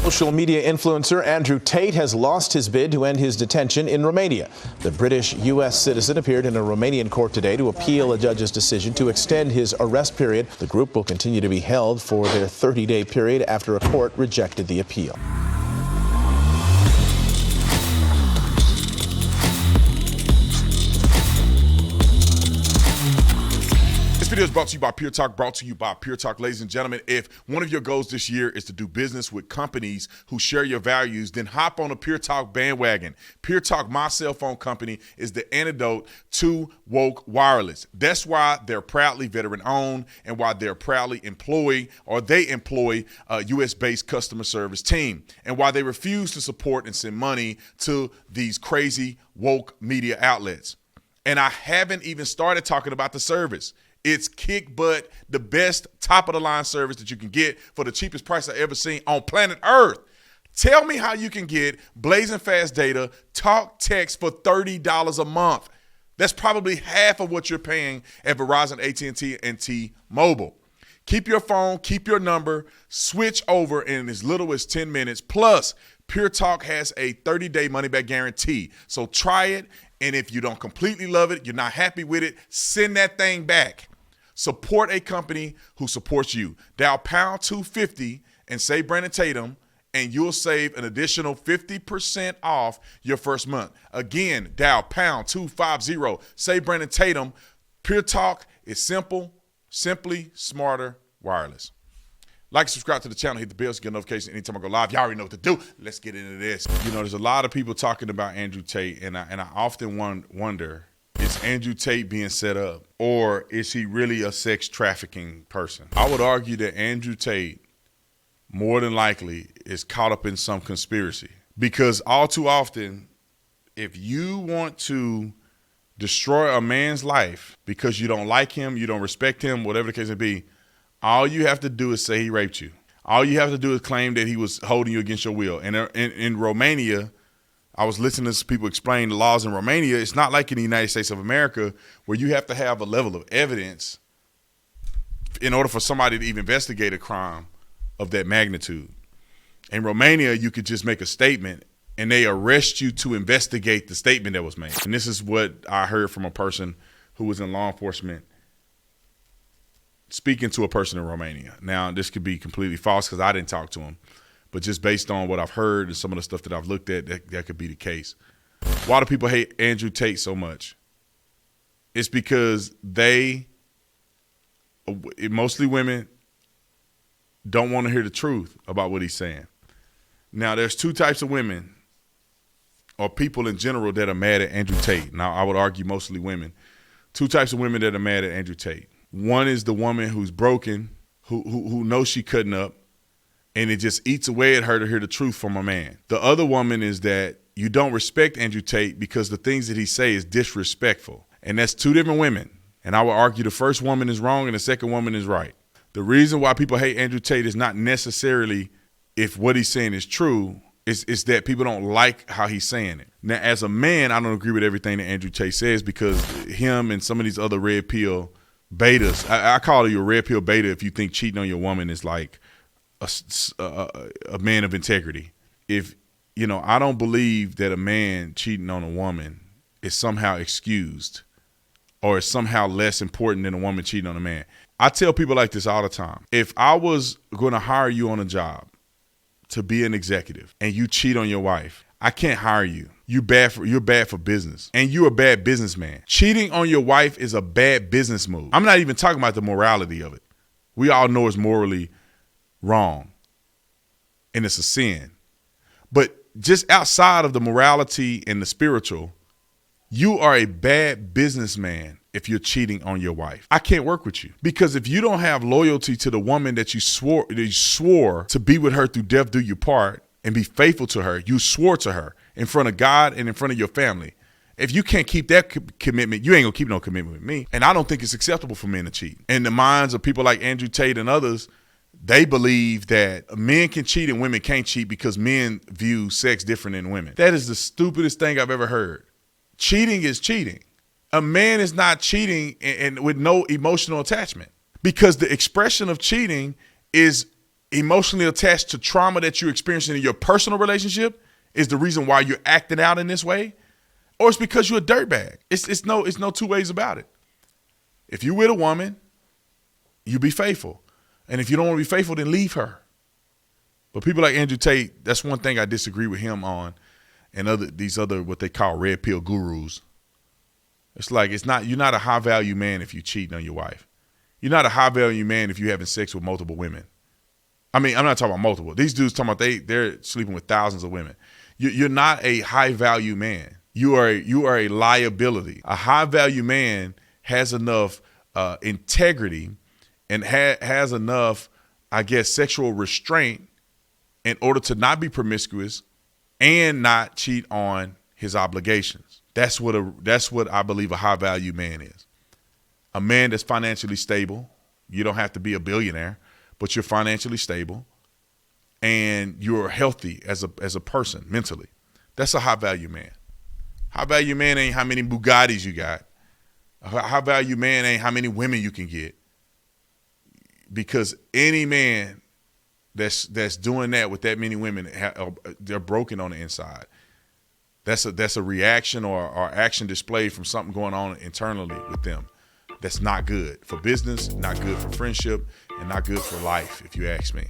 Social media influencer Andrew Tate has lost his bid to end his detention in Romania. The British-U.S. citizen appeared in a Romanian court today to appeal a judge's decision to extend his arrest period. The group will continue to be held for their 30-day period after a court rejected the appeal. This video is brought to you by Pure Talk, ladies and gentlemen. If one of your goals this year is to do business with companies who share your values, then hop on the Pure Talk bandwagon. Pure Talk, my cell phone company, is the antidote to woke wireless. That's why they're proudly veteran-owned and why they're proudly employ a U.S.-based customer service team, and why they refuse to support and send money to these crazy woke media outlets. And I haven't even started talking about the service. It's kick butt, the best top-of-the-line service that you can get for the cheapest price I've ever seen on planet Earth. Tell me how you can get blazing fast data, talk, text for $30 a month. That's probably half of what you're paying at Verizon, AT&T, and T-Mobile. Keep your phone, keep your number, switch over in as little as 10 minutes. Plus, Pure Talk has a 30-day money-back guarantee. So try it, and if you don't completely love it, you're not happy with it, send that thing back. Support a company who supports you. Dial pound 250 and say Brandon Tatum, and you'll save an additional 50% off your first month. Again, dial pound 250, say Brandon Tatum. Pure Talk is simple, simply smarter wireless. Like, subscribe to the channel, hit the bell to get notifications anytime I go live. Y'all already know what to do. Let's get into this. You know, there's a lot of people talking about Andrew Tate, and I often wonder, is Andrew Tate being set up, or is he really a sex trafficking person? I would argue that Andrew Tate, more than likely, is caught up in some conspiracy. Because all too often, if you want to destroy a man's life because you don't like him, you don't respect him, whatever the case may be, all you have to do is say he raped you. All you have to do is claim that he was holding you against your will. And in Romania, I was listening to people explain the laws in Romania. It's not like in the United States of America where you have to have a level of evidence in order for somebody to even investigate a crime of that magnitude. In Romania, you could just make a statement and they arrest you to investigate the statement that was made. And this is what I heard from a person who was in law enforcement speaking to a person in Romania. Now, this could be completely false because I didn't talk to him. But just based on what I've heard and some of the stuff that I've looked at, that could be the case. Why do people hate Andrew Tate so much? It's because mostly women, don't want to hear the truth about what he's saying. Now, there's two types of women or people in general that are mad at Andrew Tate. Now, I would argue mostly women. Two types of women that are mad at Andrew Tate. One is the woman who's broken, who knows she cutting up, and it just eats away at her to hear the truth from a man. The other woman is that you don't respect Andrew Tate because the things that he say is disrespectful. And that's two different women. And I would argue the first woman is wrong and the second woman is right. The reason why people hate Andrew Tate is not necessarily if what he's saying is true. It's that people don't like how he's saying it. Now, as a man, I don't agree with everything that Andrew Tate says because him and some of these other red pill betas, I call you a red pill beta if you think cheating on your woman is like a man of integrity. If, you know, I don't believe that a man cheating on a woman is somehow excused or is somehow less important than a woman cheating on a man. I tell people like this all the time. If I was going to hire you on a job to be an executive and you cheat on your wife, I can't hire you. You're bad for business, and you're a bad businessman. Cheating on your wife is a bad business move. I'm not even talking about the morality of it. We all know it's morally wrong, and it's a sin. But just outside of the morality and the spiritual, you are a bad businessman if you're cheating on your wife. I can't work with you because if you don't have loyalty to the woman that you swore to be with her through death do you part and be faithful to her, you swore to her in front of God and in front of your family. If you can't keep that commitment, you ain't gonna keep no commitment with me. And I don't think it's acceptable for men to cheat. In the minds of people like Andrew Tate and others, they believe that men can cheat and women can't cheat because men view sex different than women. That is the stupidest thing I've ever heard. Cheating is cheating. A man is not cheating and with no emotional attachment because the expression of cheating is emotionally attached to trauma that you're experiencing in your personal relationship is the reason why you're acting out in this way, or it's because you're a dirtbag. It's no two ways about it. If you're with a woman, you be faithful. And if you don't want to be faithful, then leave her. But people like Andrew Tate, that's one thing I disagree with him on, and these other what they call red pill gurus. It's like you're not a high value man if you cheating on your wife. You're not a high value man if you're having sex with multiple women. I mean, I'm not talking about multiple. These dudes talking about they're sleeping with thousands of women. You're not a high value man. You are a liability. A high value man has enough integrity and has enough, I guess, sexual restraint in order to not be promiscuous and not cheat on his obligations. That's what I believe a high value man is. A man that's financially stable. You don't have to be a billionaire, but you're financially stable and you're healthy as a person mentally. That's a high value man. High value man ain't how many Bugattis you got. A high value man ain't how many women you can get. Because any man that's doing that with that many women, they're broken on the inside. That's a reaction or action displayed from something going on internally with them. That's not good for business, not good for friendship, and not good for life, if you ask me.